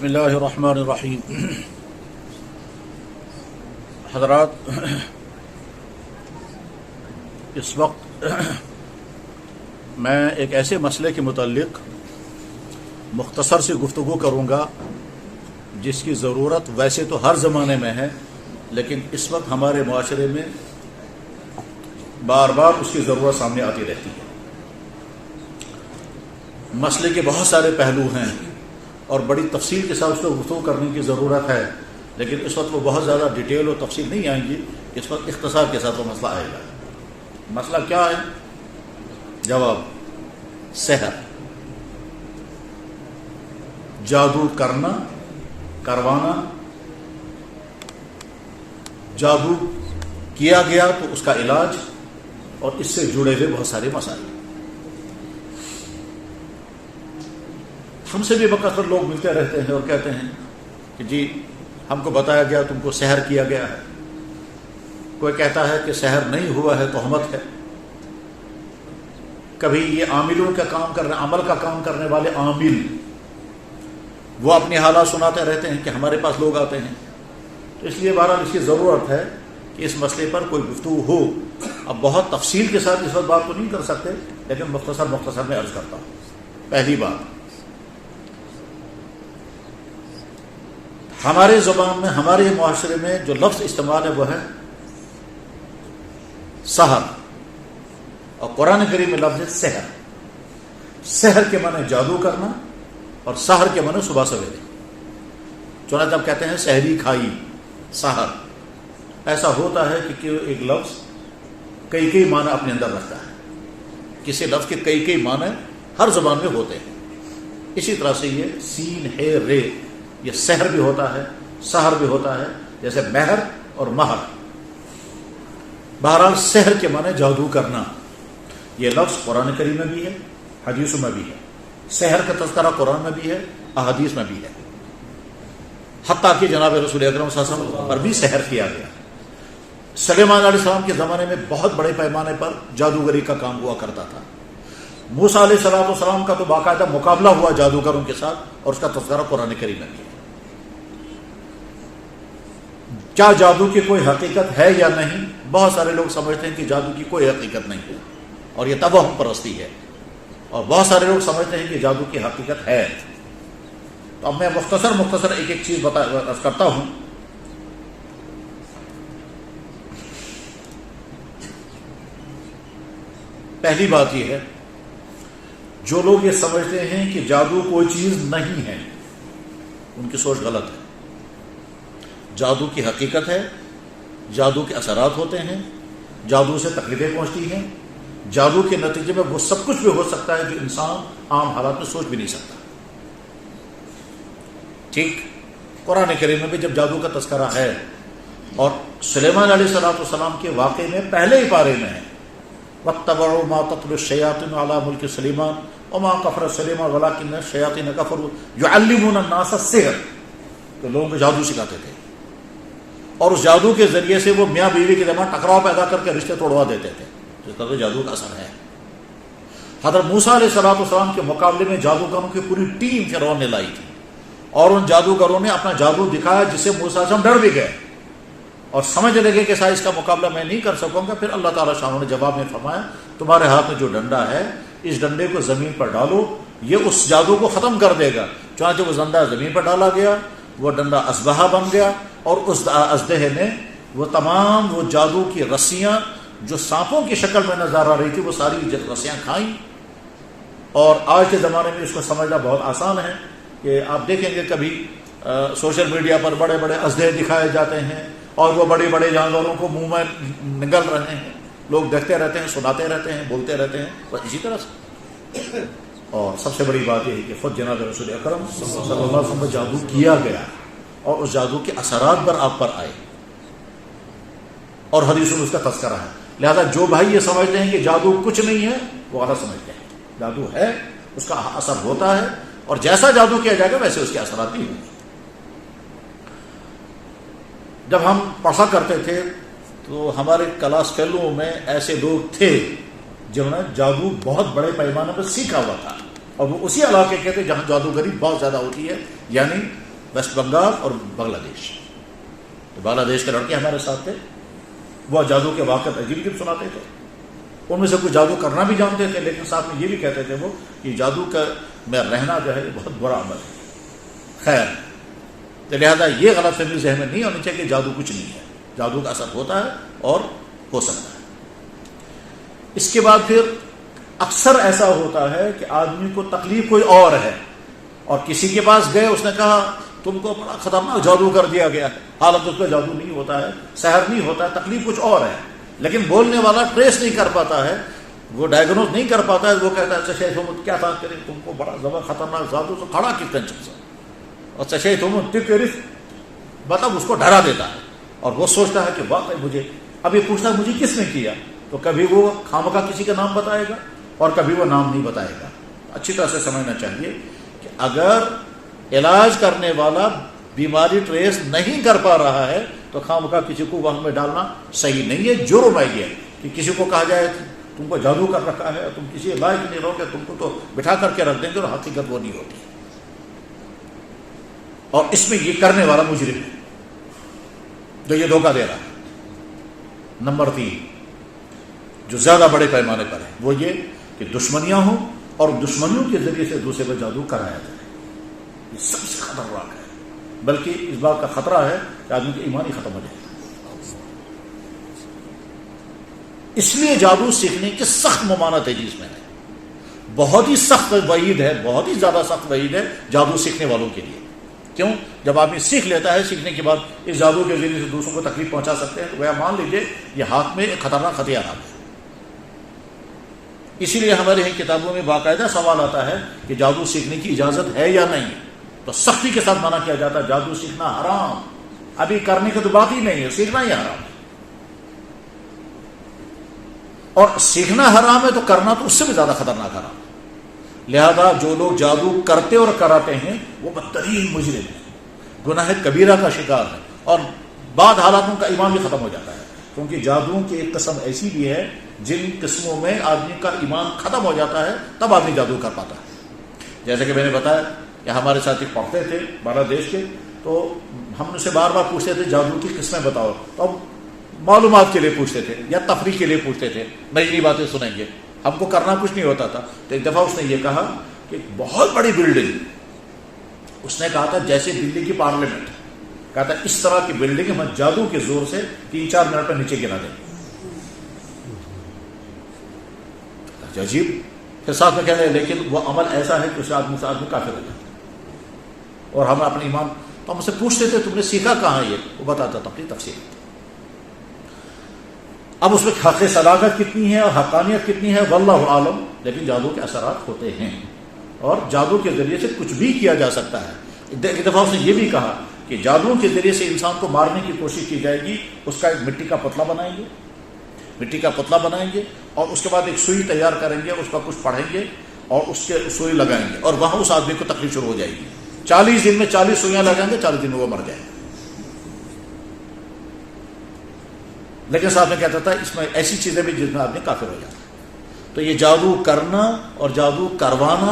بسم اللہ الرحمن الرحیم. حضرات، اس وقت میں ایک ایسے مسئلے کے متعلق مختصر سی گفتگو کروں گا جس کی ضرورت ویسے تو ہر زمانے میں ہے، لیکن اس وقت ہمارے معاشرے میں بار بار اس کی ضرورت سامنے آتی رہتی ہے. مسئلے کے بہت سارے پہلو ہیں اور بڑی تفصیل کے ساتھ اس کو گفتگو کرنے کی ضرورت ہے، لیکن اس وقت وہ بہت زیادہ ڈیٹیل اور تفصیل نہیں آئیں گی. اس وقت اختصار کے ساتھ وہ مسئلہ آئے گا. مسئلہ کیا ہے؟ جواب: سحر، جادو کرنا، کروانا. جادو کیا گیا تو اس کا علاج اور اس سے جڑے ہوئے بہت سارے مسائل. ہم سے بھی بکثرت لوگ ملتے رہتے ہیں اور کہتے ہیں کہ جی ہم کو بتایا گیا تم کو سحر کیا گیا ہے. کوئی کہتا ہے کہ سحر نہیں ہوا ہے، تہمت ہے. کبھی یہ عاملوں کا کام کرنے، عمل کا کام کرنے والے عامل، وہ اپنی حالات سناتے رہتے ہیں کہ ہمارے پاس لوگ آتے ہیں. تو اس لیے بہرحال اس کی ضرورت ہے کہ اس مسئلے پر کوئی گفتگو ہو. اب بہت تفصیل کے ساتھ اس وقت بات تو نہیں کر سکتے، لیکن مختصر میں عرض کرتا ہوں. پہلی بات، ہمارے زبان میں، ہمارے معاشرے میں جو لفظ استعمال ہے وہ ہے سحر، اور قرآن کریم میں لفظ ہے سحر. سحر کے معنی جادو کرنا اور سحر کے معنی صبح سویرے. چنانچہ اب کہتے ہیں سحری کھائی، سحر. ایسا ہوتا ہے کہ ایک لفظ کئی معنی اپنے اندر رکھتا ہے. کسی لفظ کے کئی معنی ہر زبان میں ہوتے ہیں. اسی طرح سے یہ سین ہے رے، یہ سحر بھی ہوتا ہے، سحر بھی ہوتا ہے، جیسے مہر اور مہر. بہرحال سحر کے معنی جادو کرنا. یہ لفظ قرآن کریم میں بھی ہے، حدیثوں میں بھی ہے. سحر کا تذکرہ قرآن میں بھی ہے، احادیث میں بھی ہے. حتیٰ کہ جناب رسول اکرم صلی اللہ علیہ وسلم پر بھی سحر کیا گیا. سلیمان علیہ السلام کے زمانے میں بہت بڑے پیمانے پر جادوگری کا کام ہوا کرتا تھا. موسیٰ علیہ السلام کا تو باقاعدہ مقابلہ ہوا جادوگروں کے ساتھ، اور اس کا تذکرہ قرآن کریم میں بھی ہے. کیا جادو کی کوئی حقیقت ہے یا نہیں؟ بہت سارے لوگ سمجھتے ہیں کہ جادو کی کوئی حقیقت نہیں ہے، اور یہ توہم پرستی ہے. اور بہت سارے لوگ سمجھتے ہیں کہ جادو کی حقیقت ہے. تو اب میں مختصر ایک چیز کرتا ہوں. پہلی بات یہ ہے، جو لوگ یہ سمجھتے ہیں کہ جادو کوئی چیز نہیں ہے، ان کی سوچ غلط ہے. جادو کی حقیقت ہے، جادو کے اثرات ہوتے ہیں، جادو سے تکلیفیں پہنچتی ہیں. جادو کے نتیجے میں وہ سب کچھ بھی ہو سکتا ہے جو انسان عام حالات میں سوچ بھی نہیں سکتا. ٹھیک، قرآن کریم میں بھی جب جادو کا تذکرہ ہے، اور سلیمان علیہ السلام کے واقعے میں پہلے ہی پارے میں ہے، وَاتَّبَعُوا مَا تَتْلُو الشَّيَاطِينُ عَلَىٰ مُلْكِ سُلَيْمَانَ وَمَا كَفَرَ سُلَيْمَانُ وَلَٰكِنَّ الشَّيَاطِينَ كَفَرُوا يُعَلِّمُونَ النَّاسَ السِّحْرَ. تو لوگوں کو جادو سکھاتے تھے، اور اس جادو کے ذریعے سے وہ میاں بیوی کے درمیان ٹکراؤ پیدا کر کے رشتے توڑوا دیتے تھے. جس طرح جادو کا اثر ہے. حضرت موسیٰ علیہ السلام کے مقابلے میں جادوگروں کی پوری ٹیم فرعون نے لائی تھی، اور ان جادوگروں نے اپنا جادو دکھایا جس سے موسیٰ علیہ السلام ڈر بھی گئے اور سمجھ لگے کہ شاید اس کا مقابلہ میں نہیں کر سکوں گا. پھر اللہ تعالیٰ شاہ نے جواب میں فرمایا، تمہارے ہاتھ میں جو ڈنڈا ہے، اس ڈنڈے کو زمین پر ڈالو، یہ اس جادو کو ختم کر دے گا. چنانچہ وہ ڈنڈا زمین پر ڈالا گیا، وہ ڈنڈا اسبحہ بن گیا، اور اس اسدحے نے وہ تمام وہ جادو کی رسیاں جو سانپوں کی شکل میں نظر آ رہی تھی، وہ ساری رسیاں کھائیں. اور آج کے زمانے میں اس کو سمجھنا بہت آسان ہے کہ آپ دیکھیں گے کبھی سوشل میڈیا پر بڑے بڑے اسدحے دکھائے جاتے ہیں، اور وہ بڑے بڑے جانوروں کو منہ میں نگل رہے ہیں. لوگ دیکھتے رہتے ہیں، سناتے رہتے ہیں، بولتے رہتے ہیں، بس اسی طرح سے. اور سب سے بڑی بات یہ ہے کہ خود جناب رسول اکرم صلی اللہ علیہ وسلم کو جادو کیا گیا، اور اس جادو کے اثرات پر آپ پر آئے، اور حدیثوں میں اس کا تذکرہ ہے. لہذا جو بھائی یہ سمجھتے ہیں کہ جادو کچھ نہیں ہے، وہ غلط سمجھتے ہیں. جادو ہے، اس کا اثر ہوتا ہے، اور جیسا جادو کیا جائے گا ویسے اس کے اثرات بھی ہوں گے. جب ہم پڑھا کرتے تھے تو ہمارے کلاس فیلو میں ایسے لوگ تھے جنہوں نے جادو بہت بڑے پیمانے پر سیکھا ہوا تھا، اور وہ اسی علاقے کے تھے جہاں جادوگری بہت زیادہ ہوتی ہے، یعنی ویسٹ بنگال اور بنگلہ دیش. تو بنگلہ دیش کے لڑکے ہمارے ساتھ تھے, وہ جادو کے واقعات عجیب عجیب سناتے تھے. ان میں سے کچھ جادو کرنا بھی جانتے تھے, لیکن ساتھ میں یہ بھی کہتے تھے وہ کہ جادو کا میں رہنا جو ہے یہ بہت برا عمل ہے. خیر, تو لہٰذا یہ غلط فہمی ذہن میں نہیں ہونی چاہیے کہ جادو کچھ نہیں ہے. جادو کا اثر ہوتا ہے اور ہو سکتا ہے. اس کے بعد پھر اکثر ایسا ہوتا ہے کہ آدمی کو تکلیف کوئی اور ہے, اور کسی کے پاس گئے, اس نے کہا تم کو بڑا خطرناک جادو کر دیا گیا ہے, حالانکہ اس کا جادو نہیں ہوتا ہے, سحر نہیں ہوتا ہے, تکلیف کچھ اور ہے. لیکن بولنے والا ٹریس نہیں کر پاتا ہے, وہ ڈائگنوز نہیں کر پاتا ہے. وہ کہتا ہے چشے تم کیا تھا کرے, تم کو بڑا زبر خطرناک جادو سے کھڑا کتنے چپ سے, اور چشے تم تکرف مطلب اس کو ڈرا دیتا ہے. اور وہ سوچتا ہے کہ واقعی مجھے, اب یہ پوچھتا ہے مجھے کس نے کیا, تو کبھی وہ خامخواہ کسی کا نام بتائے گا اور کبھی وہ نام نہیں بتائے گا. اچھی طرح سے سمجھنا چاہیے کہ اگر علاج کرنے والا بیماری ٹریس نہیں کر پا رہا ہے تو خامخواہ کسی کو وہم میں ڈالنا صحیح نہیں ہے. جرم ہے یہ کہ کسی کو کہا جائے تم کو جادو کر رکھا ہے, تم کسی لائق نہیں رہو, کہ تم کو تو بٹھا کر کے رکھ دیں گے, اور حقیقت وہ نہیں ہوتی. اور اس میں یہ کرنے والا مجرم ہے جو یہ دھوکہ دے رہا ہے. نمبر 3 جو زیادہ بڑے پیمانے پر ہے وہ یہ کہ دشمنیاں ہوں اور دشمنیوں کے ذریعے سے دوسرے پر جادو کرایا جائے. یہ سب سے خطرناک ہے, بلکہ اس بات کا خطرہ ہے کہ آدمی کی ایمان ہی ختم ہو جائے. اس لیے جادو سیکھنے کی سخت ممانعت ہے جی. اس میں بہت ہی سخت وعید ہے, بہت ہی زیادہ سخت وعید ہے جادو سیکھنے والوں کے لیے. کیوں؟ جب آدمی سیکھ لیتا ہے, سیکھنے کے بعد اس جادو کے ذریعے سے دوسروں کو تکلیف پہنچا سکتے ہیں, تو وہ مان لیجیے یہ ہاتھ میں ایک خطرناک ہتھیار ہے. اسی لیے ہمارے یہاں کتابوں میں باقاعدہ سوال آتا ہے کہ جادو سیکھنے کی اجازت ہے یا نہیں, تو سختی کے ساتھ منع کیا جاتا ہے. جادو سیکھنا حرام, ابھی کرنے کی تو بات ہی نہیں ہے, سیکھنا ہی حرام ہے. اور سیکھنا حرام ہے تو کرنا تو اس سے بھی زیادہ خطرناک حرام ہے. لہذا جو لوگ جادو کرتے اور کراتے ہیں وہ بدترین مجرم ہیں, گناہ کبیرہ کا شکار ہے, اور بعد حالاتوں کا ایمان بھی ختم ہو جاتا ہے. کیونکہ جادو کی ایک قسم ایسی بھی ہے جن قسموں میں آدمی کا ایمان ختم ہو جاتا ہے, تب آدمی جادو کر پاتا ہے. جیسے کہ میں نے بتایا کہ ہمارے ساتھ ایک پڑھتے تھے بنگلہ دیش کے, تو ہم ان سے بار بار پوچھتے تھے جادو کی قسمیں بتاؤ, تو ہم معلومات کے لیے پوچھتے تھے یا تفریح کے لیے پوچھتے تھے, نئی نئی باتیں سنیں گے, ہم کو کرنا کچھ نہیں ہوتا تھا. تو ایک دفعہ اس نے یہ کہا کہ بہت بڑی بلڈنگ, اس نے کہا تھا جیسے دلی کی پارلیمنٹ, کہا تھا اس طرح کی بلڈنگ ہم جادو کے زور سے 3-4 منٹ میں نیچے گرا دیں. عجیب. پھر ساتھ میں کہنے لیکن وہ عمل ایسا ہے کہ اس آدمی سے آدمی کافر ہو جاتا ہے, اور ہم اپنے ایمان, تو ہم اسے پوچھتے تھے تم نے سیکھا کہاں, یہ وہ بتاتا تھا اپنی تفصیل. اب اس میں حق صداقت کتنی ہے اور حقانیت کتنی ہے واللہ عالم, لیکن جادو کے اثرات ہوتے ہیں, اور جادو کے ذریعے سے کچھ بھی کیا جا سکتا ہے. ایک دفعہ اس نے یہ بھی کہا کہ جادو کے ذریعے سے انسان کو مارنے کی کوشش کی جائے گی, اس کا ایک مٹی کا پتلا بنائیں گے, مٹی کا پتلا بنائیں گے, اور اس کے بعد ایک سوئی تیار کریں گے, اس کا کچھ پڑھیں گے اور اس کے سوئی لگائیں گے, اور وہاں اس آدمی کو تکلیف شروع ہو جائے گی. 40 دن میں 40 سوئیاں لگائیں گے, 40 دن میں وہ مر جائے گا. لیکن صاحب نے کہتا تھا اس میں ایسی چیزیں بھی جس میں آدمی کافر ہو جاتا ہے. تو یہ جادو کرنا اور جادو کروانا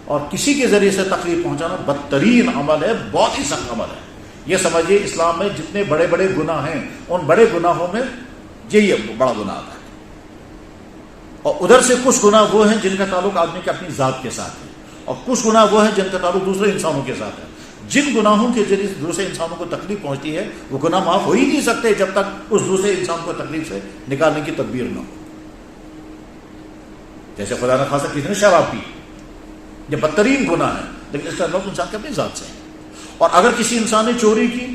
اور کسی کے ذریعے سے تکلیف پہنچانا بدترین عمل ہے, بہت ہی سخت عمل ہے. یہ سمجھیے اسلام میں جتنے بڑے بڑے گناہ ہیں ان بڑے گناہوں میں یہی بڑا گناہ آتا ہے. اور ادھر سے کچھ گناہ وہ ہیں جن کا تعلق آدمی کے اپنی ذات کے ساتھ ہے, اور کچھ گناہ وہ ہیں جن کا تعلق دوسرے انسانوں کے ساتھ ہے. جن گناہوں کے ذریعے سے دوسرے انسانوں کو تکلیف پہنچتی ہے وہ گناہ معاف ہو ہی نہیں سکتے جب تک اس دوسرے انسان کو تکلیف سے نکالنے کی تدبیر نہ ہو. جیسے خدا نہ خاصا کسی نے شراب پی, یہ بدترین گناہ ہے, لیکن اس کا تعلق انسان کے اپنی ذات سے ہے. اور اگر کسی انسان نے چوری کی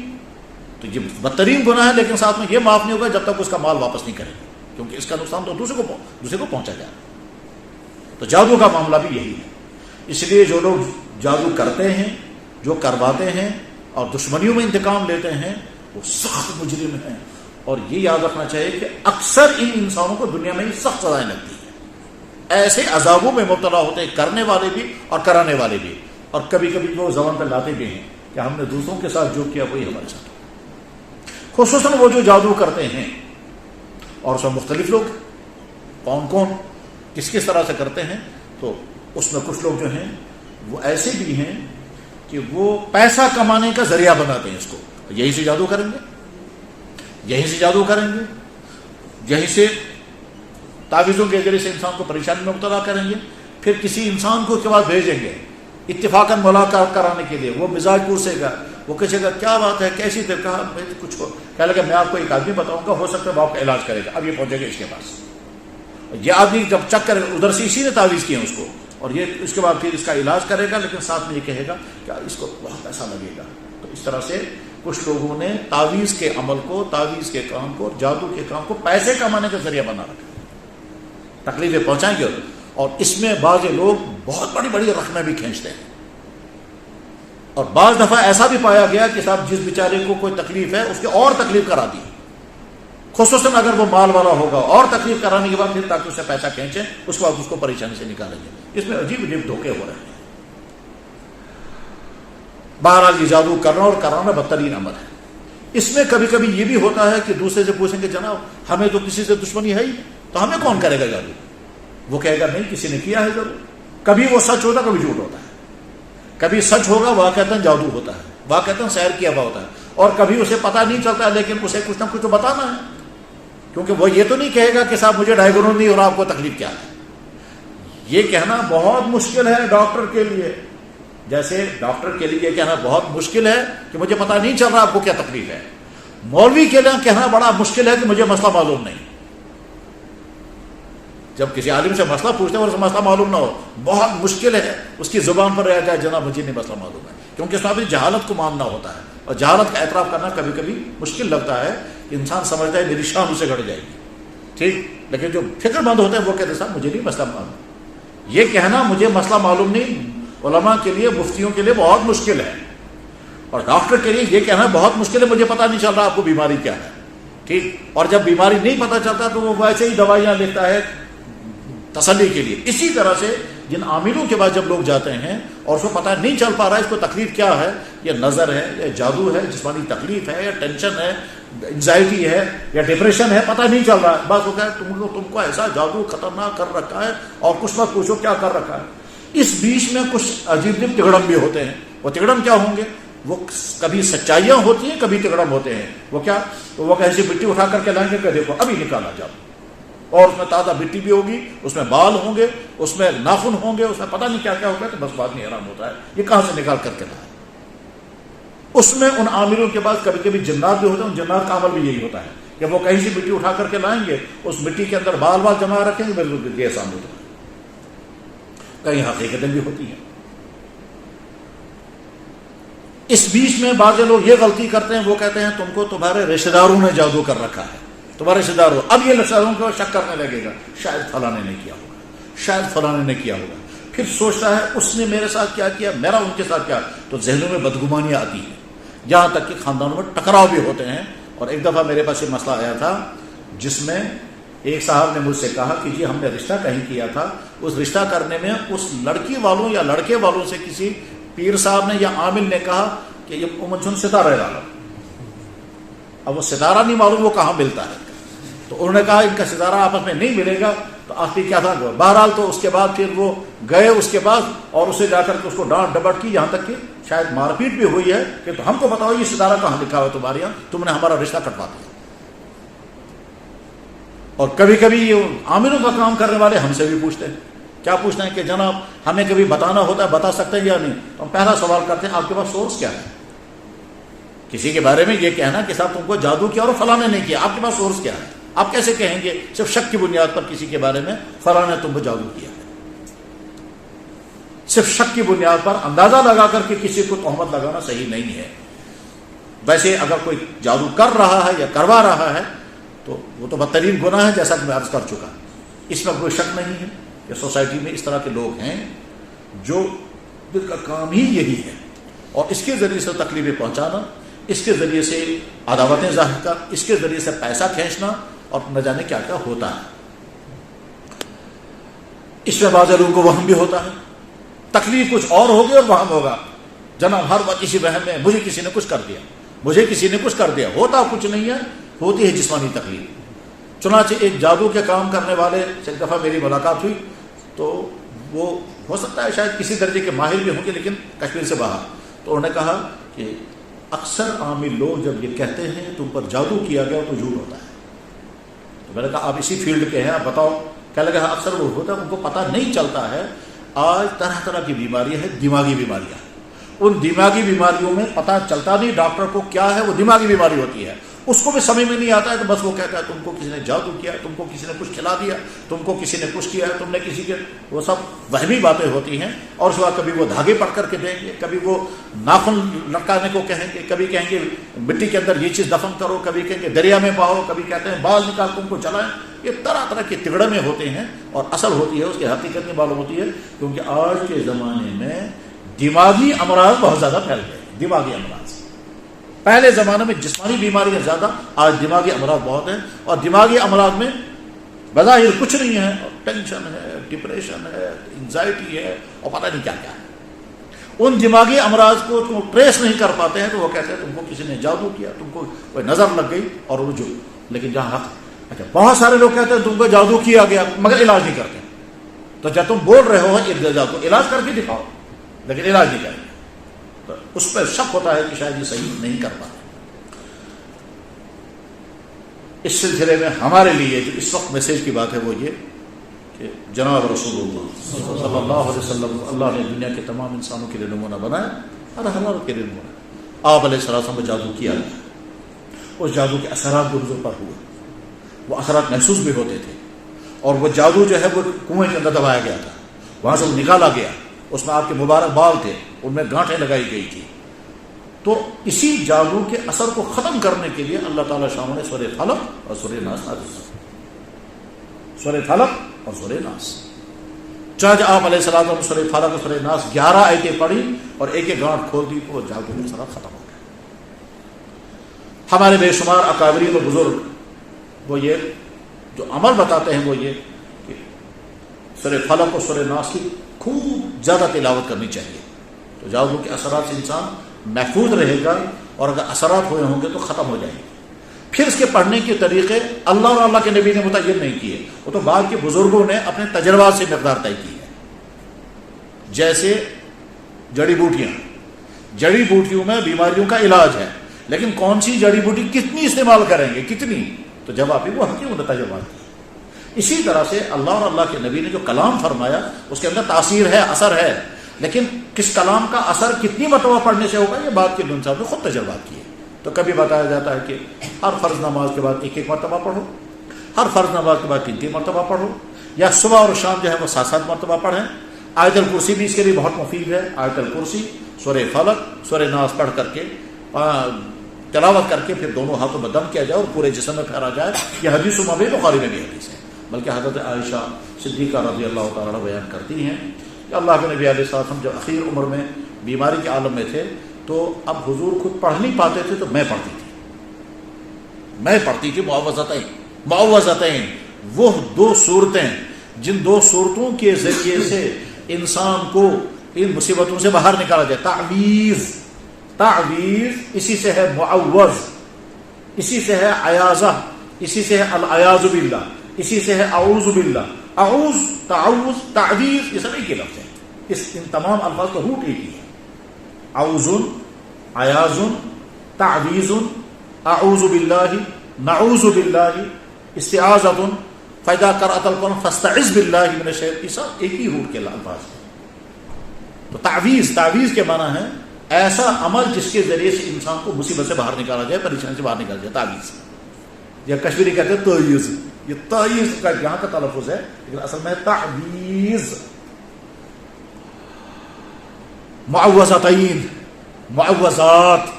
تو یہ بدترین گناہ ہے, لیکن ساتھ میں یہ معاف نہیں ہوگا جب تک اس کا مال واپس نہیں کرے, کیونکہ اس کا نقصان تو دوسرے کو پہنچا جائے. تو جادو کا معاملہ بھی یہی ہے. اس لیے جو لوگ جادو کرتے ہیں, جو کرواتے ہیں اور دشمنیوں میں انتقام لیتے ہیں, وہ سخت مجرم ہیں. اور یہ یاد رکھنا چاہیے کہ اکثر ان انسانوں کو دنیا میں ہی سخت سزائیں لگتی ہیں. ایسے عذابوں میں مبتلا ہوتے ہیں کرنے والے بھی اور کرانے والے بھی, اور کبھی کبھی وہ زبان پہ لاتے بھی ہیں کہ ہم نے دوسروں کے ساتھ جو کیا وہی ہمارے ساتھ. خصوصاً وہ جو جادو کرتے ہیں, اور اس میں مختلف لوگ کون کون کس کس طرح سے کرتے ہیں, تو اس میں کچھ لوگ جو ہیں وہ ایسے بھی ہیں کہ وہ پیسہ کمانے کا ذریعہ بناتے ہیں اس کو. یہی سے جادو کریں گے, یہی سے جادو کریں گے, یہی سے تعویذوں کے ذریعے سے انسان کو پریشانی میں مبتلا کریں گے. پھر کسی انسان کو کے بعد بھیجیں گے اتفاقاً ملاقات کرانے کے لیے. وہ مزاج پوچھے گا, وہ کہے گا کیا بات ہے, کیسی دیر, کہا میں کچھ کہہ لگا میں آپ کو ایک آدمی بتاؤں گا, ہو سکتا ہے وہ آپ کا علاج کرے گا. اب یہ پہنچے گا اس کے پاس. یہ آدمی جب چک کرے گا, ادھر سے اسی نے تعویذ کیے اس کو, اور یہ اس کے بعد پھر اس کا علاج کرے گا, لیکن ساتھ میں یہ کہے گا کہ اس کو بہت پیسہ لگے گا. تو اس طرح سے کچھ لوگوں نے تعویذ کے عمل کو, تعویذ کے کام کو, جادو کے کام کو پیسے کمانے کا ذریعہ بنا رکھا. تکلیفیں پہنچائیں گے, اور اس میں بعض لوگ بہت بڑی بڑی رقمیں بھی کھینچتے ہیں. اور بعض دفعہ ایسا بھی پایا گیا کہ صاحب جس بیچارے کو کوئی تکلیف ہے اس کے اور تکلیف کرا دی, خصوصاً اگر وہ مال والا ہوگا, اور تکلیف کرانے کے بعد پھر تاکہ اس سے پیسہ کھینچے, اس کے بعد اس کو پریشانی سے نکالیں گے. اس میں عجیب عجیب دھوکے ہو رہے ہیں. بہرحال یہ جادو کرنا اور کرانا بدترین عمل ہے. اس میں کبھی کبھی یہ بھی ہوتا ہے کہ دوسرے سے پوچھیں گے جناب ہمیں تو کسی سے دشمنی ہے ہی, تو ہمیں کون کرے گا جادو. وہ کہے گا نہیں, کسی نے کیا ہے ضرور. کبھی وہ سچ ہوتا, کبھی جھوٹ ہوتا ہے. کبھی سچ ہوگا واقعتاً جادو ہوتا ہے, واقعتاً سحر کیا ہوا ہوتا ہے, اور کبھی اسے پتہ نہیں چلتا, لیکن اسے کچھ نہ کچھ تو بتانا ہے, کیونکہ وہ یہ تو نہیں کہے گا کہ صاحب مجھے ڈائیگنوز نہیں ہو رہا, آپ کو تکلیف کیا ہے. یہ کہنا بہت مشکل ہے ڈاکٹر کے لیے, جیسے ڈاکٹر کے لیے یہ کہنا بہت مشکل ہے کہ مجھے پتہ نہیں چل رہا آپ کو کیا تکلیف ہے. مولوی کے لیے کہنا بڑا مشکل ہے کہ مجھے مسئلہ معلوم نہیں. جب کسی عالم سے مسئلہ پوچھتے ہیں اور اسے مسئلہ معلوم نہ ہو, بہت مشکل ہے اس کی زبان پر رہ جائے جناب مجھے نہیں مسئلہ معلوم ہے, کیونکہ اس میں ابھی جہالت کو ماننا ہوتا ہے, اور جہالت کا اعتراف کرنا کبھی کبھی مشکل لگتا ہے. انسان سمجھتا ہے میری شان اسے گھٹ جائے گی, ٹھیک, لیکن جو فکر مند ہوتے ہیں وہ کہتے ہیں صاحب مجھے نہیں مسئلہ معلوم. یہ کہنا مجھے مسئلہ معلوم نہیں علماء کے لیے, مفتیوں کے لیے بہت مشکل ہے, اور ڈاکٹر کے لیے یہ کہنا بہت مشکل ہے مجھے پتہ نہیں چل رہا آپ کو بیماری کیا ہے, ٹھیک. اور جب بیماری نہیں پتہ چلتا تو وہ ویسے ہی دوائیاں لیتا ہے تسلی کے لیے. اسی طرح سے جن عاملوں کے بعد جب لوگ جاتے ہیں اور اس کو پتہ نہیں چل پا رہا ہے اس کو تکلیف کیا ہے, یا نظر ہے, یا جادو ہے, جسمانی تکلیف ہے, یا ٹینشن ہے, انزائٹی ہے, یا ڈپریشن ہے, پتہ نہیں چل رہا ہے, بات ہوتا ہے تم کو ایسا جادو خطرناک کر رکھا ہے اور کچھ مت پوچھو کیا کر رکھا ہے. اس بیچ میں کچھ عجیب عجیب تگڑم بھی ہوتے ہیں. وہ تگڑم کیا ہوں گے, وہ کبھی سچائیاں ہوتی ہیں, کبھی تگڑم ہوتے ہیں. وہ کیا, وہ ایسی مٹی اٹھا کر کے لائیں گے کہ دیکھو ابھی نکالا جاؤ, اور اس میں تازہ مٹی بھی ہوگی, اس میں بال ہوں گے, اس میں ناخن ہوں گے, اس میں پتہ نہیں کیا کیا ہوگا. تو بس بعد میں حیران ہوتا ہے یہ کہاں سے نکال کر کے لایا. اس میں ان عاملوں کے بعد کبھی کبھی جنات بھی ہوتے ہیں. ان جنات کا عمل بھی یہی ہوتا ہے کہ وہ کہیں سے مٹی اٹھا کر کے لائیں گے, اس مٹی کے اندر بال بال جمع رکھیں گے, بالکل یہ آسان ہوتا ہے. کہیں حقیقتیں بھی ہوتی ہیں. اس بیچ میں بعض لوگ یہ غلطی کرتے ہیں, وہ کہتے ہیں تم کو تمہارے رشتہ داروں نے جادو کر رکھا ہے, تمہارے رشتہ دار ہو. اب یہ رشتہ داروں کو شک کرنے لگے گا, شاید فلانے نے کیا ہوگا, شاید فلانے نے کیا ہوگا. پھر سوچتا ہے اس نے میرے ساتھ کیا کیا, میرا ان کے ساتھ کیا. تو ذہنوں میں بدگمانیاں آتی ہیں, جہاں تک کہ خاندانوں میں ٹکراؤ بھی ہوتے ہیں. اور ایک دفعہ میرے پاس یہ مسئلہ آیا تھا جس میں ایک صاحب نے مجھ سے کہا کہ جی ہم نے رشتہ کہیں کیا تھا, اس رشتہ کرنے میں اس لڑکی والوں یا لڑکے والوں سے کسی پیر صاحب نے یا عامل نے کہا کہ یہ منچن ستارہ ڈالا. اب وہ ستارہ نہیں معلوم وہ کہاں ملتا ہے, تو انہوں نے کہا ان کا ستارہ آپس میں نہیں ملے گا. تو آخری کیا تھا, بہرحال تو اس کے بعد پھر وہ گئے اس کے بعد, اور اسے جا کر کے اس کو ڈانٹ ڈپٹ کی, یہاں تک کہ شاید مار پیٹ بھی ہوئی ہے کہ تو ہم کو بتاؤ یہ ستارہ کہاں لکھا ہوا تمہارے یہاں, تم نے ہمارا رشتہ کٹوا دیا. اور کبھی کبھی یہ عاملوں کا کام کرنے والے ہم سے بھی پوچھتے ہیں, کیا پوچھتے ہیں کہ جناب ہمیں کبھی بتانا ہوتا ہے, بتا سکتے ہیں یا نہیں. تو ہم پہلا سوال کرتے ہیں آپ کے پاس سورس کیا ہے. کسی کے بارے میں یہ کہنا کہ صاحب تم کو جادو کیا اور فلاں نے نہیں کیا, آپ کے پاس سورس کیا ہے. آپ کیسے کہیں گے صرف شک کی بنیاد پر کسی کے بارے میں فلاں نے تم کو جادو کیا ہے. صرف شک کی بنیاد پر اندازہ لگا کر کے کسی کو تہمت لگانا صحیح نہیں ہے. ویسے اگر کوئی جادو کر رہا ہے یا کروا رہا ہے تو وہ تو بدترین گناہ ہے, جیسا کہ میں عرض کر چکا. اس میں کوئی شک نہیں ہے کہ سوسائٹی میں اس طرح کے لوگ ہیں جو جن کا کام ہی یہی ہے, اور اس کے ذریعے سے تکلیفیں پہنچانا, اس کے ذریعے سے عداوتیں ظاہر کر, اس کے ذریعے سے پیسہ کھینچنا, اور نہ جانے کیا کیا ہوتا ہے. اس میں بعض لوگوں کو وہم بھی ہوتا ہے, تکلیف کچھ اور ہوگی اور وہم ہوگا. جناب ہر وقت اسی وہم میں مجھے کسی نے کچھ کر دیا, مجھے کسی نے کچھ کر دیا. ہوتا کچھ نہیں ہے, ہوتی ہے جسمانی تکلیف. چنانچہ ایک جادو کے کام کرنے والے سے ایک دفعہ میری ملاقات ہوئی, تو وہ ہو سکتا ہے شاید کسی درجے کے ماہر بھی ہوں گے لیکن کشمیر سے باہر. تو انہوں نے کہا کہ اکثر عامی لوگ جب یہ کہتے ہیں تم پر جادو کیا گیا تو جھوٹ ہوتا ہے. تو میں نے کہا آپ اسی فیلڈ کے ہیں، آپ بتاؤ. کہنے لگا اکثر وہ ہوتا ہے ان کو پتہ نہیں چلتا ہے. آج طرح طرح کی بیماریاں ہیں، دماغی بیماریاں. ان دماغی بیماریوں میں پتہ چلتا نہیں ڈاکٹر کو کیا ہے، وہ دماغی بیماری ہوتی ہے. اس کو بھی سمجھ میں نہیں آتا ہے تو بس وہ کہتا ہے تم کو کسی نے جادو کیا، تم کو کسی نے کچھ کھلا دیا، تم کو کسی نے کچھ کیا ہے، تم نے کسی کے، وہ سب وہمی باتیں ہوتی ہیں. اور اس بعد کبھی وہ دھاگے پڑھ کر کے دیں گے، کبھی وہ ناخن لٹکانے کو کہیں گے، کبھی کہیں گے مٹی کے اندر یہ چیز دفن کرو، کبھی کہیں گے دریا میں بہاؤ، کبھی کہتے ہیں بال نکال تم کو چلائیں. یہ طرح طرح کے تگڑے میں ہوتے ہیں اور اصل ہوتی ہے اس کی حقیقت نہیں معلوم ہوتی ہے. کیونکہ آج کے زمانے میں دماغی امراض بہت زیادہ پھیل گئے. دماغی امراض پہلے زمانے میں جسمانی بیماریاں زیادہ، آج دماغی امراض بہت ہیں. اور دماغی امراض میں بظاہر کچھ نہیں ہے، ٹینشن ہے، ڈپریشن ہے، انزائٹی ہے اور پتہ نہیں کیا کیا ہے. ان دماغی امراض کو تم ٹریس نہیں کر پاتے ہیں تو وہ کہتے ہیں تم کو کسی نے جادو کیا، تم کو کوئی نظر لگ گئی اور وہ جو. لیکن جہاں حق، اچھا بہت سارے لوگ کہتے ہیں تم کو جادو کیا گیا مگر علاج نہیں کرتے. تو جب تم بول رہے ہو جادو، علاج کر کے دکھاؤ، لیکن علاج نہیں کریں. تو اس پر شک ہوتا ہے کہ شاید یہ صحیح نہیں کر پاتے. اس سلسلے میں ہمارے لیے جو اس وقت میسج کی بات ہے وہ یہ کہ جناب رسول اللہ صلی اللہ علیہ وسلم اللہ نے دنیا کے تمام انسانوں کے لیے نمونہ بنایا اور ہمارے کے لیے نمونہ. آپ علیہ السلام کو جادو کیا گیا، اس جادو کے اثرات بھی حضور پر ہوئے. وہ اثرات محسوس بھی ہوتے تھے. اور وہ جادو جو ہے وہ کنویں کے اندر دبایا گیا تھا، وہاں سے وہ نکالا گیا. اس میں آپ کے مبارک بال تھے، ان میں گانٹھیں لگائی گئی تھی. تو اسی جادو کے اثر کو ختم کرنے کے لیے اللہ تعالیٰ شاہ نے سورہ فلق اور سورہ ناس نازل کی. سورہ فلق اور سورہ ناس. چاہے آپ علیہ السلام سورہ فلق اور سورہ ناس 11 آیتیں پڑھی اور ایک ایک گانٹھ کھول دی تو وہ جادو کے اثرات ختم ہو گئے. ہمارے بے شمار اکابرین و بزرگ وہ یہ جو عمل بتاتے ہیں وہ یہ کہ سورہ فلق اور سورہ ناس کی خوب زیادہ تلاوت کرنی چاہیے. تو جادو کے اثرات سے انسان محفوظ رہے گا، اور اگر اثرات ہوئے ہوں گے تو ختم ہو جائیں گے. پھر اس کے پڑھنے کے طریقے اللہ اور اللہ کے نبی نے متعین نہیں کیے، وہ تو بعد کے بزرگوں نے اپنے تجربات سے مقدار طے کی ہے. جیسے جڑی بوٹیاں، جڑی بوٹیوں میں بیماریوں کا علاج ہے، لیکن کون سی جڑی بوٹی کتنی استعمال کریں گے، کتنی، تو جب آپ وہ حکیم تجربات کی. اسی طرح سے اللہ اور اللہ کے نبی نے جو کلام فرمایا اس کے اندر تاثیر ہے، اثر ہے، لیکن کس کلام کا اثر کتنی مرتبہ پڑھنے سے ہوگا یہ بات کے لون صاحب نے خود تجربات کیے. تو کبھی بتایا جاتا ہے کہ ہر فرض نماز کے بعد ایک ایک مرتبہ پڑھو، ہر فرض نماز کے بعد 3 مرتبہ پڑھو، یا صبح اور شام جو ہے وہ 7 مرتبہ پڑھیں. آیت الکرسی بھی اس کے لیے بہت مفید ہے. آیت الکرسی، سورہ فلق، سورہ ناس پڑھ کر کے تلاوت کر کے پھر دونوں ہاتھوں میں دم کیا جائے اور پورے جسم میں پھیلا جائے. یہ حدیث میں بھی، بخاری میں بھی حدیث ہے. بلکہ حضرت عائشہ صدیقہ رضی اللہ تعالیٰ بیان کرتی ہیں کہ اللہ کے نبی علیہ السلام جب اخیر عمر میں بیماری کے عالم میں تھے تو اب حضور خود پڑھ نہیں پاتے تھے تو میں پڑھتی تھی معوذتین. وہ 2 صورتیں جن 2 صورتوں کے ذریعے سے انسان کو ان مصیبتوں سے باہر نکالا جائے. تعویذ اسی سے ہے معوذ، اسی سے ہے عیاذہ، اسی سے ہے العیاذ باللہ، اسی سے ہے اعوذ باللہ. اعوذ، تعوذ، تعویذ یہ سب ایک ہی لفظ ہے. ان تمام الفاظ کا روٹ ایک ہی ہے. اعوذ، عیاذ، تعویذ، اعوذ باللہ، نعوذ باللہ، استعاذۃ، فاذا قرأت القرآن فاستعذ باللہ من الشیطان. یہ سب ایک ہی روٹ کے الفاظ ہیں. تو تعویذ کے معنی ہے ایسا عمل جس کے ذریعے سے انسان کو مصیبت سے باہر نکالا جائے، پریشانی سے باہر نکالا جائے. تعویذ یا کشمیری کہتے ہیں تعویذ. یہ تعویذ کا یہاں کا تلفظ ہے لیکن اصل میں تعویذ. معوذتین، معوذات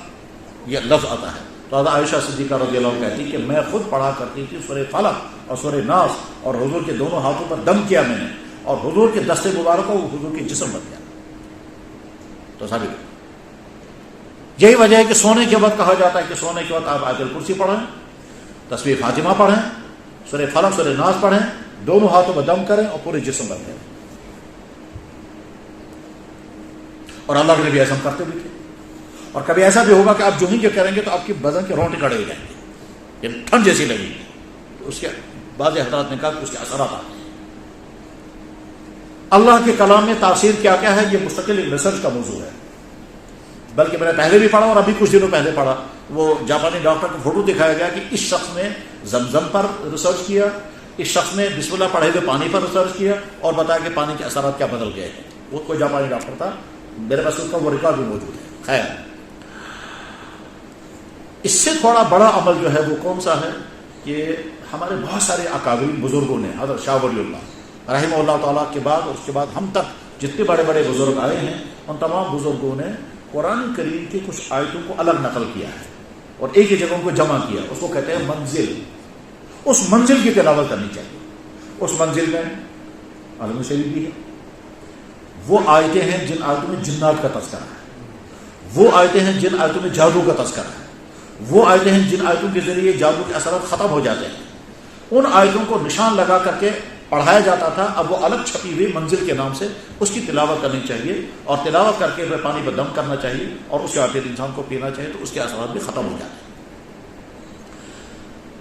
یہ لفظ آتا ہے. تو حضرت عائشہ صدیقہ رضی اللہ عنہ کہتی کہ میں خود پڑھا کرتی تھی سورہ فلق اور سورہ ناس، اور حضور کے دونوں ہاتھوں پر دم کیا میں نے، اور حضور کے دست مبارک کو حضور کے جسم بن گیا. تو ثابت یہی وجہ ہے کہ سونے کے وقت کہا جاتا ہے کہ سونے کے وقت آپ آیت الکرسی پڑھیں، تسبیح فاطمہ پڑھیں، سورہ فلق سورہ ناس پڑھیں، دونوں ہاتھوں میں دم کریں اور پورے جسم بن جائیں. اور اللہ کے نبی ایسا کرتے بھی تھے. اور کبھی ایسا بھی ہوگا کہ آپ جو ہی جو کریں گے تو آپ کی بدن کے رونٹے کھڑے ہو جائیں گے، یعنی ٹھنڈ جیسی لگے گی. تو اس کے بعض حضرات نے کہا کہ اس کے اثرات آتے ہیں. اللہ کے کلام میں تاثیر کیا کیا ہے یہ مستقل ایک ریسرچ کا موضوع ہے. بلکہ میں نے پہلے بھی پڑھا اور ابھی کچھ دنوں پہلے پڑھا، وہ جاپانی ڈاکٹر کو فوٹو دکھایا گیا کہ اس شخص نے زمزم پر ریسرچ کیا، اس شخص نے بسم اللہ پڑھے ہوئے پانی پر ریسرچ کیا اور بتایا کہ پانی کے اثرات کیا بدل گئے ہیں۔ وہ کوئی جاپانی ڈاکٹر تھا، میرے پاس اس کا وہ ریکارڈ بھی موجود ہے۔ خیر، اس سے تھوڑا بڑا عمل جو ہے وہ کون سا ہے کہ ہمارے بہت سارے اکابرین بزرگوں نے، حضرت شاہ ولی اللہ رحمہ اللہ تعالیٰ کے بعد اور اس کے بعد ہم تک جتنے بڑے بڑے بزرگ آئے ہیں، ان تمام بزرگوں نے قرآن کریم کی کچھ آیتوں کو الگ نقل کیا ہے اور ایک ہی جگہوں کو جمع کیا، اس کو کہتے ہیں منزل۔ اس منزل کی تلاوت کرنی چاہیے۔ اس منزل میں عالم شریف بھی ہے، وہ آیتیں ہیں جن آیتوں میں جنات کا تذکرہ ہے، وہ آیتیں ہیں جن آیتوں میں جادو کا تذکرہ ہے، وہ آیتیں ہیں جن آیتوں کے ذریعے جادو کے اثرات ختم ہو جاتے ہیں۔ ان آیتوں کو نشان لگا کر کے پڑھایا جاتا تھا، اب وہ الگ چھپی ہوئی منزل کے نام سے اس کی تلاوت کرنی چاہیے اور تلاوت کر کے پانی پر دم کرنا چاہیے اور اس کے آتے انسان کو پینا چاہیے تو اس کے اثرات بھی ختم ہو جاتے ہیں۔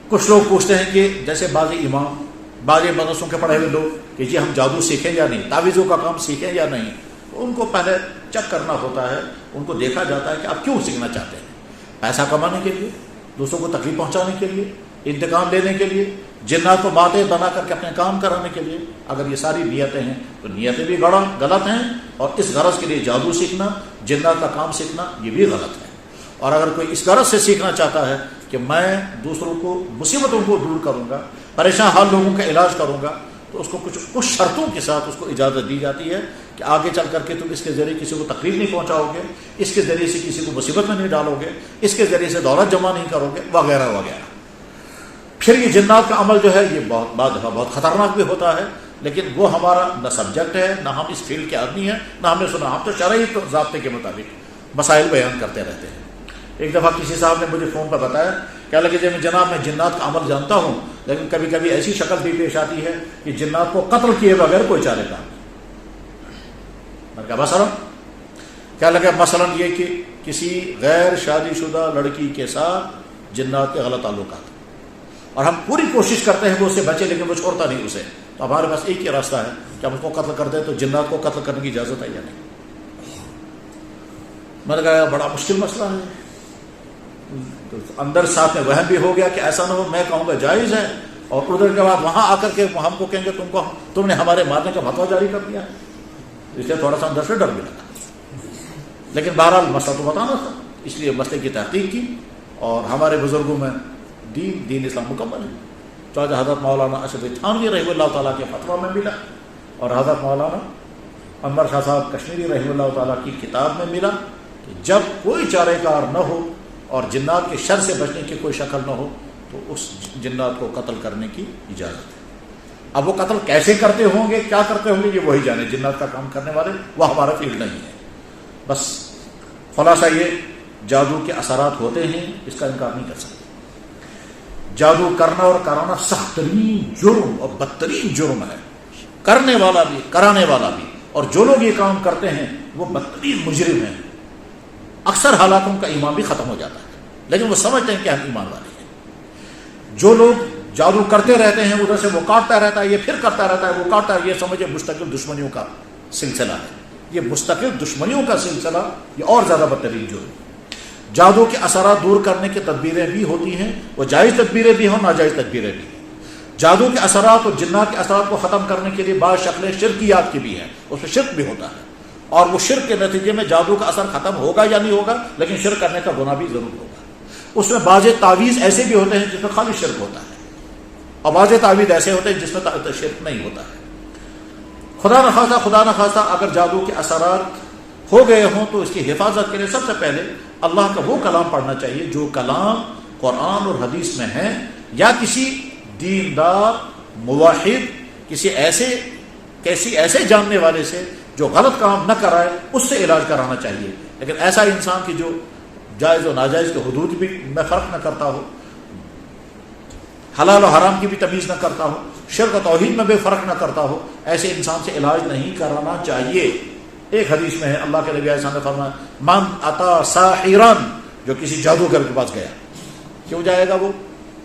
کچھ لوگ پوچھتے ہیں کہ جیسے بعض امام، بعض مدرسوں کے پڑھے ہوئے لوگ کہ جی ہم جادو سیکھیں یا نہیں، تعویذوں کا کام سیکھیں یا نہیں، ان کو پہلے چیک کرنا ہوتا ہے، ان کو دیکھا جاتا ہے کہ آپ کیوں سیکھنا چاہتے ہیں؟ پیسہ کمانے کے لیے، دوسروں کو تکلیف پہنچانے کے لیے، انتقام لینے کے لیے، جنات کو ماتے بنا کر کے اپنے کام کرانے کے لیے؟ اگر یہ ساری نیتیں ہیں تو نیتیں بھی غلط ہیں، اور اس غرض کے لیے جادو سیکھنا، جنات کا کام سیکھنا یہ بھی غلط ہے۔ اور اگر کوئی اس غرض سے سیکھنا چاہتا ہے کہ میں دوسروں کو مصیبتوں کو دور کروں گا، پریشان حال لوگوں کا علاج کروں گا، تو اس کو کچھ شرطوں کے ساتھ اس کو اجازت دی جاتی ہے کہ آگے چل کر کے تم اس کے ذریعے کسی کو تکلیف نہیں پہنچاؤ گے، اس کے ذریعے سے کسی کو مصیبت میں نہیں ڈالو گے، اس کے ذریعے سے دولت جمع نہیں کرو گے، وغیرہ وغیرہ۔ پھر یہ جنات کا عمل جو ہے یہ بعض دفعہ بہت خطرناک بھی ہوتا ہے، لیکن وہ ہمارا نہ سبجیکٹ ہے، نہ ہم اس فیلڈ کے آدمی ہیں، نہ ہم نے سنا، ہم تو شرعی ضابطے کے مطابق مسائل بیان کرتے رہتے ہیں۔ ایک دفعہ کسی صاحب نے مجھے فون پر بتایا کہ لگے جناب میں جنات کا عمل جانتا ہوں، لیکن کبھی کبھی ایسی شکل بھی پیش آتی ہے کہ جنات کو قتل کیے بغیر کوئی چارے کام نہیں۔ میں کہا مثلا کیا لگا؟ مثلا یہ کہ کسی غیر شادی شدہ لڑکی کے ساتھ جنات کے غلط تعلقات، اور ہم پوری کوشش کرتے ہیں کہ اس سے بچے، لیکن وہ چھوڑتا نہیں اسے، تو ہمارے پاس ایک ہی راستہ ہے کہ ہم اس کو قتل کر دیں، تو جنات کو قتل کرنے کی اجازت ہے یا نہیں؟ میں نے کہا بڑا مشکل مسئلہ ہے۔ تو اندر ساتھ میں وہم بھی ہو گیا کہ ایسا نہ ہو میں کہوں گا جائز ہے اور ادھر کے بعد وہاں آ کر کے ہم کو کہیں گے تم نے ہمارے مارنے کا فتویٰ جاری کر دیا ہے، اس لیے تھوڑا سا اندر سے ڈر بھی لگا، لیکن بہرحال مسئلہ تو بتانا تھا، اس لیے مسئلے کی تحقیق کی، اور ہمارے بزرگوں میں دین اسلام مکمل ہے۔ چاہے حضرت مولانا اشرف تھانوی رحمہ اللہ تعالیٰ کے فتویٰ میں ملا، اور حضرت مولانا انور شاہ صاحب کشمیری رحمہ اللہ تعالیٰ کی کتاب میں ملا کہ جب کوئی چارہ کار نہ ہو اور جنات کے شر سے بچنے کی کوئی شکل نہ ہو تو اس جنات کو قتل کرنے کی اجازت ہے۔ اب وہ قتل کیسے کرتے ہوں گے، کیا کرتے ہوں گے، یہ وہی جانے، جنات کا کام کرنے والے، وہ ہمارا فیلڈ نہیں ہے۔ بس خلاصہ یہ جادو کے اثرات ہوتے ہیں، اس کا انکار نہیں کر سکتے۔ جادو کرنا اور کرانا سخت ترین جرم اور بدترین جرم ہے، کرنے والا بھی کرانے والا بھی، اور جو لوگ یہ کام کرتے ہیں وہ بدترین مجرم ہیں۔ اکثر حالات ان کا ایمان بھی ختم ہو جاتا ہے، لیکن وہ سمجھتے ہیں کہ ہم ایمان والے ہیں۔ جو لوگ جادو کرتے رہتے ہیں، ادھر سے وہ کاٹتا رہتا ہے، یہ پھر کرتا رہتا ہے، وہ کاٹتا ہے، یہ سمجھے مستقل دشمنیوں کا سلسلہ ہے۔ یہ مستقل دشمنیوں کا سلسلہ یہ اور زیادہ بدترین جرم۔ جادو کے اثرات دور کرنے کی تدبیریں بھی ہوتی ہیں، وہ جائز تدبیریں بھی ہوں، ناجائز تدبیریں بھی ہیں۔ جادو کے اثرات اور جنات کے اثرات کو ختم کرنے کے لیے بعض شکلیں شرکیات کی بھی ہیں، اس میں شرک بھی ہوتا ہے، اور وہ شرک کے نتیجے میں جادو کا اثر ختم ہوگا یا نہیں ہوگا، لیکن شرک کرنے کا گناہ بھی ضرور ہوگا۔ اس میں بعض تعویذ ایسے بھی ہوتے ہیں جس میں خالی شرک ہوتا ہے، اور بعض تعویذ ایسے ہوتے ہیں جس میں شرک نہیں ہوتا ہے۔ خدا نخواستہ اگر جادو کے اثرات ہو گئے ہوں تو اس کی حفاظت کے لیے سب سے پہلے اللہ کا وہ کلام پڑھنا چاہیے جو کلام قرآن اور حدیث میں ہے، یا کسی دیندار موحد، کسی ایسے جاننے والے سے جو غلط کام نہ کرائے، اس سے علاج کرانا چاہیے۔ لیکن ایسا انسان کی جو جائز و ناجائز کے حدود بھی میں فرق نہ کرتا ہو، حلال و حرام کی بھی تمیز نہ کرتا ہو، شرک و توحید میں بھی فرق نہ کرتا ہو، ایسے انسان سے علاج نہیں کرانا چاہیے۔ ایک حدیث میں ہے، اللہ کے نبی علیہ السلام نے فرمایا من اتا ساحرن، جو کسی جادوگر کے پاس گیا، کیوں جائے گا وہ؟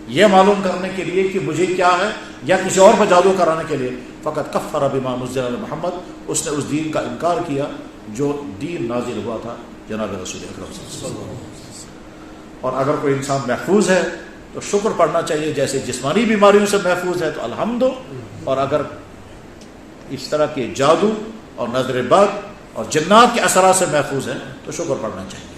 یہ معلوم کرنے کے لیے کہ مجھے کیا ہے، یا کسی اور پر جادو کرانے کے لیے، فقط کفر بما نزل علی محمد، اس نے اس دین کا انکار کیا جو دین نازل ہوا تھا جناب رسول اکرم صلی اللہ علیہ وسلم. اور اگر کوئی انسان محفوظ ہے تو شکر پڑھنا چاہیے، جیسے جسمانی بیماریوں سے محفوظ ہے تو الحمد، اور اگر اس طرح کے جادو اور نظر بد اور جنات کے اثرات سے محفوظ ہے تو شکر پڑھنا چاہیے.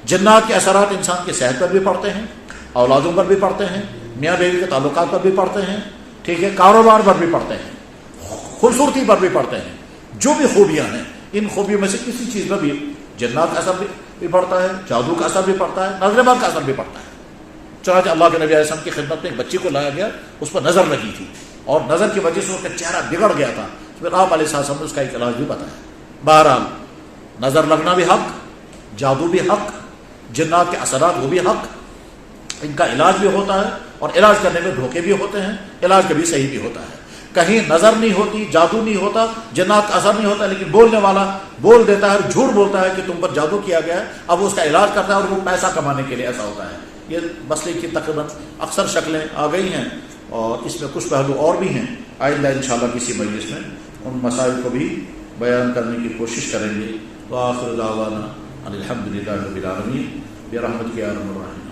جنات کے اثرات انسان کی صحت پر بھی پڑتے ہیں، اولادوں پر بھی پڑتے ہیں، میاں بیوی کے تعلقات پر بھی پڑتے ہیں، ٹھیک ہے، کاروبار پر بھی پڑتے ہیں، خوبصورتی پر بھی پڑتے ہیں. جو بھی خوبیاں ہیں ان خوبیوں میں سے کسی چیز پر بھی جنات کا اثر بھی پڑتا ہے، جادو کا اثر بھی پڑتا ہے، نظر بد کا اثر بھی پڑتا ہے. چنانچہ اللہ کے نبی علیہ السلام کی خدمت میں ایک بچی کو لایا گیا، اس پر نظر لگی تھی اور نظر کی وجہ سے اس کا چہرہ بگڑ گیا تھا. پھر آپ علیہ السلام نے اس کا ایک علاج بھی بتایا. بہرحال نظر لگنا بھی حق، جادو بھی حق، جنات کے اثرات وہ بھی حق، ان کا علاج بھی ہوتا ہے اور علاج کرنے میں دھوکے بھی ہوتے ہیں، علاج کبھی صحیح بھی ہوتا ہے. کہیں نظر نہیں ہوتی، جادو نہیں ہوتا، جنات کا اثر نہیں ہوتا، لیکن بولنے والا بول دیتا ہے، جھوٹ بولتا ہے کہ تم پر جادو کیا گیا ہے، اب وہ اس کا علاج کرتا ہے اور وہ پیسہ کمانے کے لیے ایسا ہوتا ہے. یہ مسئلے کی تقریباً اکثر شکلیں آ گئی ہیں اور اس میں کچھ پہلو اور بھی ہیں. آئندہ انشاءاللہ کسی مجلس میں ان مسائل کو بھی بیان کرنے کی کوشش کریں گے. وآخر دعوانا الحمدللہ رب العالمین برحمتک یا ارحم الراحمین.